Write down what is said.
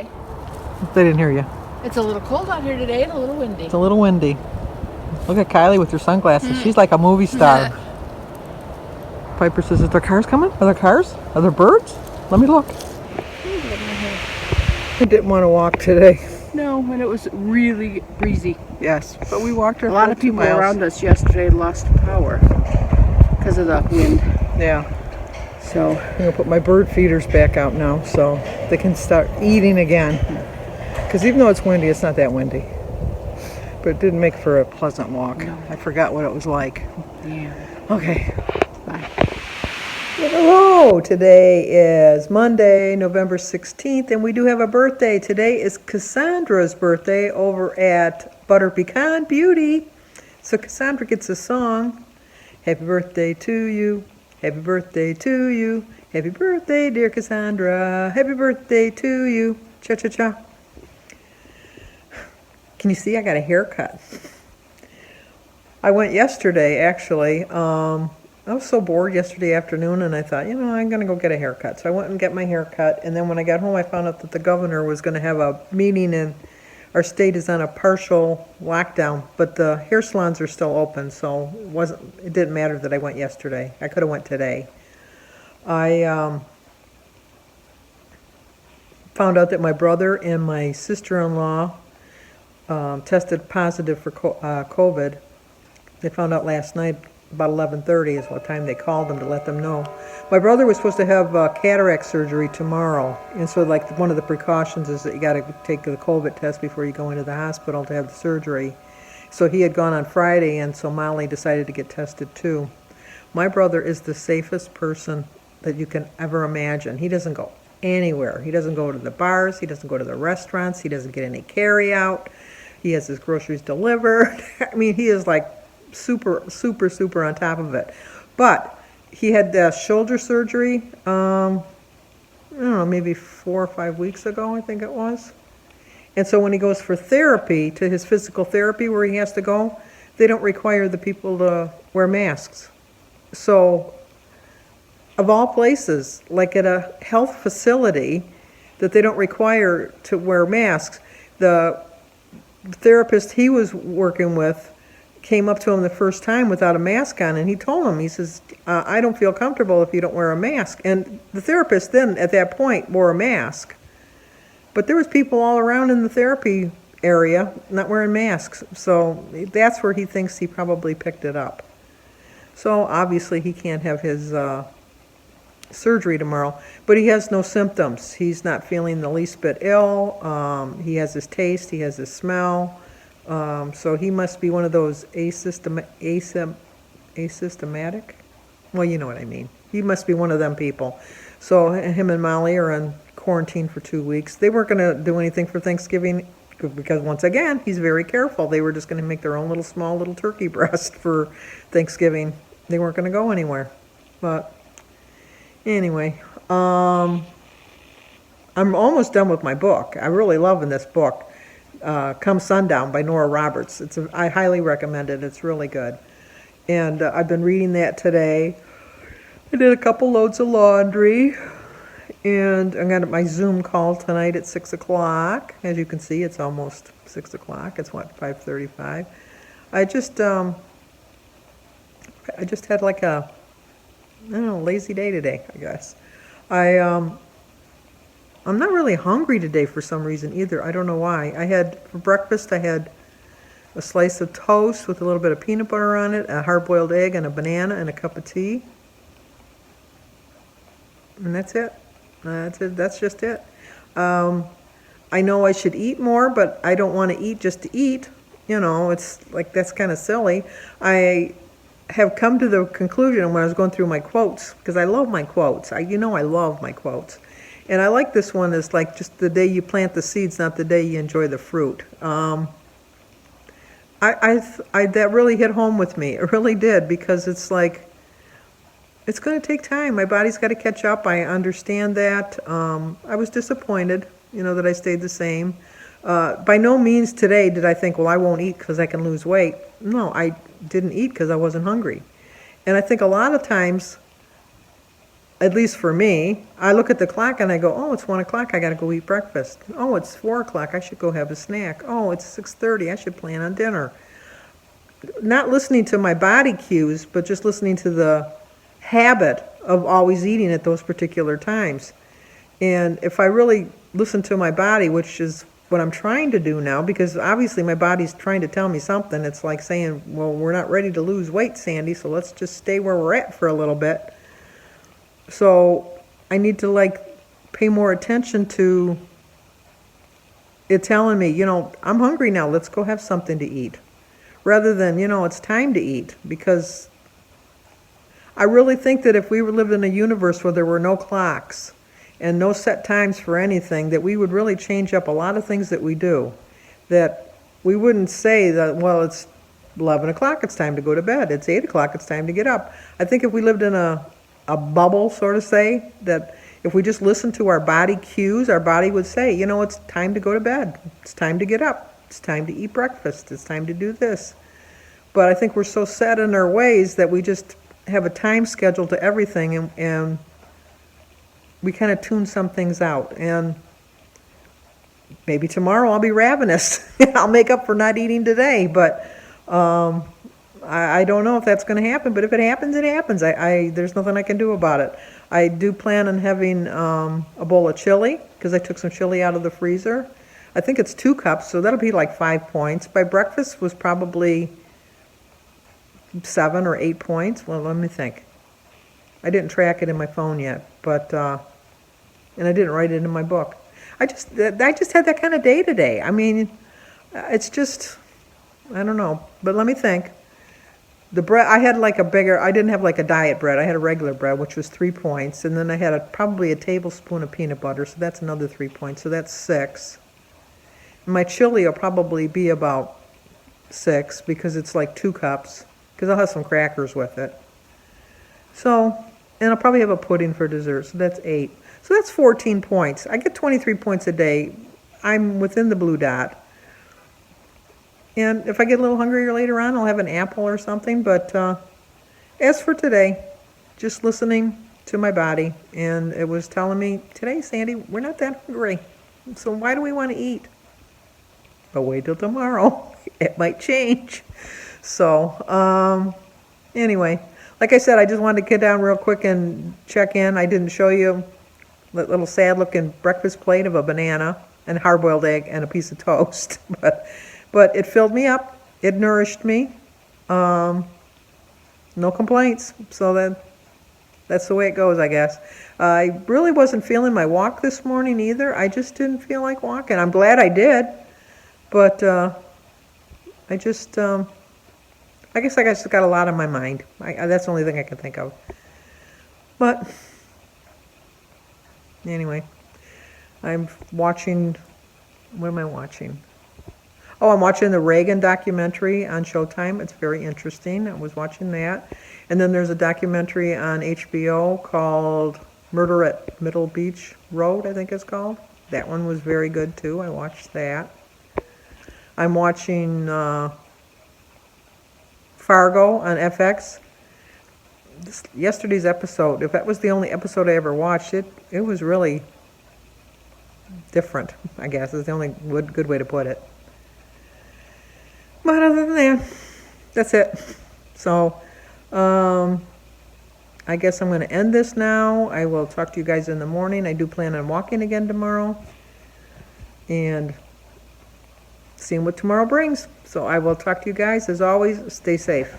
today. They didn't hear you. It's a little cold out here today and a little windy. It's a little windy. Look at Kylie with her sunglasses. She's like a movie star. Piper says, "Is there cars coming? Are there cars? Are there birds? Let me look." I didn't want to walk today. No, and it was really breezy. Yes, but we walked A lot of people around us yesterday lost power because of the wind. Yeah. So I'm going to put my bird feeders back out now so they can start eating again. Because even though it's windy, it's not that windy. But it didn't make for a pleasant walk. No. I forgot what it was like. yeah. Okay. Bye. Hello. Today is Monday, November 16th, and we do have a birthday. Today is Cassandra's birthday over at Butter Pecan Beauty. So Cassandra gets a song. Happy birthday to you. Happy birthday to you. Happy birthday, dear Cassandra. Happy birthday to you. Cha-cha-cha. Can you see I got a haircut? I went yesterday, actually. I was so bored yesterday afternoon, and I thought, I'm going to go get a haircut. So I went and got my haircut, and then when I got home, I found out that the governor was going to have a meeting, and our state is on a partial lockdown, but the hair salons are still open, so it didn't matter that I went yesterday. I could have went today. I found out that my brother and my sister-in-law tested positive for COVID. They found out last night about 11:30 is what time they called them to let them know. My brother was supposed to have cataract surgery tomorrow, and so one of the precautions is that you got to take the COVID test before you go into the hospital to have the surgery. So he had gone on Friday, and so Molly decided to get tested too. My brother is the safest person that you can ever imagine. He doesn't go anywhere. He doesn't go to the bars. He doesn't go to the restaurants. He doesn't get any carry out. He has his groceries delivered. I mean, he is like super, super, super on top of it. But he had shoulder surgery, I don't know, maybe 4 or 5 weeks ago, I think it was. And so when he goes for therapy, to his physical therapy where he has to go, they don't require the people to wear masks. So, of all places, like at a health facility that they don't require to wear masks, the therapist he was working with came up to him the first time without a mask on, and he told him, he says, I don't feel comfortable if you don't wear a mask. And the therapist then, at that point, wore a mask. But there was people all around in the therapy area not wearing masks. So that's where he thinks he probably picked it up. So obviously he can't have his surgery tomorrow, but he has no symptoms. He's not feeling the least bit ill. He has his taste, he has his smell. So he must be one of those asymptomatic? Well, you know what I mean. He must be one of them people. So him and Molly are on quarantine for 2 weeks. They weren't going to do anything for Thanksgiving because, once again, he's very careful. They were just going to make their own small little turkey breast for Thanksgiving. They weren't going to go anywhere. But anyway, I'm almost done with my book. I'm really loving this book. Come Sundown by Nora Roberts. I highly recommend it. It's really good. And I've been reading that today. I did a couple loads of laundry. And I got my Zoom call tonight at 6 o'clock. As you can see, it's almost 6 o'clock. It's 5:35. I just had like a, I don't know, lazy day today, I guess. I'm not really hungry today for some reason either. I don't know why. For breakfast, I had a slice of toast with a little bit of peanut butter on it, a hard-boiled egg, and a banana, and a cup of tea. And that's it. That's just it. I know I should eat more, but I don't want to eat just to eat. It's like that's kind of silly. I have come to the conclusion when I was going through my quotes, because I love my quotes. I love my quotes. And I like this one is like just the day you plant the seeds, not the day you enjoy the fruit. That really hit home with me. It really did, because it's like, it's going to take time. My body's got to catch up. I understand that. I was disappointed, that I stayed the same. By no means today did I think, well, I won't eat because I can lose weight. No, I didn't eat because I wasn't hungry. And I think a lot of times at least for me, I look at the clock and I go, oh, it's 1 o'clock, I gotta go eat breakfast. Oh, it's 4 o'clock, I should go have a snack. Oh, it's 6:30, I should plan on dinner. Not listening to my body cues, but just listening to the habit of always eating at those particular times. And if I really listen to my body, which is what I'm trying to do now, because obviously my body's trying to tell me something. It's like saying, well, we're not ready to lose weight, Sandy, so let's just stay where we're at for a little bit. So I need to pay more attention to it telling me, I'm hungry now, let's go have something to eat. Rather than, it's time to eat. Because I really think that if we lived in a universe where there were no clocks and no set times for anything, that we would really change up a lot of things that we do. That we wouldn't say that, well, it's 11 o'clock, it's time to go to bed. It's 8 o'clock, it's time to get up. I think if we lived in a bubble, sort of say, that if we just listened to our body cues, our body would say, it's time to go to bed. It's time to get up. It's time to eat breakfast. It's time to do this. But I think we're so set in our ways that we just have a time schedule to everything, and we kind of tune some things out. And maybe tomorrow I'll be ravenous. I'll make up for not eating today, but I don't know if that's going to happen. But if it happens, it happens. There's nothing I can do about it. I do plan on having a bowl of chili, because I took some chili out of the freezer. I think it's 2 cups, so that'll be like 5 points. My breakfast was probably 7 or 8 points. Well, let me think. I didn't track it in my phone yet, but and I didn't write it in my book. I just had that kind of day today. I mean, it's just, I don't know. But let me think. The bread, I had I didn't have a diet bread. I had a regular bread, which was 3 points. And then I had probably a tablespoon of peanut butter, so that's another 3 points. So that's 6. My chili will probably be about 6, because it's 2 cups, because I'll have some crackers with it. So, and I'll probably have a pudding for dessert, so that's 8. So that's 14 points. I get 23 points a day. I'm within the blue dot. And if I get a little hungrier later on, I'll have an apple or something. But as for today, just listening to my body, and it was telling me, today, Sandy, we're not that hungry. So why do we want to eat? But wait till tomorrow. It might change. So, anyway, like I said, I just wanted to get down real quick and check in. I didn't show you that little sad-looking breakfast plate of a banana and a hard-boiled egg and a piece of toast. But it filled me up. It nourished me. No complaints. So that's the way it goes, I guess. I really wasn't feeling my walk this morning either. I just didn't feel like walking. I'm glad I did. But I just, I guess I just got a lot on my mind. That's the only thing I can think of. But anyway, I'm watching, what am I watching? Oh, I'm watching the Reagan documentary on Showtime. It's very interesting. I was watching that. And then there's a documentary on HBO called Murder at Middle Beach Road, I think it's called. That one was very good too. I watched that. I'm watching Fargo on FX. Yesterday's episode, if that was the only episode I ever watched, it was really different, I guess, is the only good way to put it. But other than that, that's it. So, I guess I'm going to end this now. I will talk to you guys in the morning. I do plan on walking again tomorrow. And seeing what tomorrow brings. So I will talk to you guys. As always, stay safe.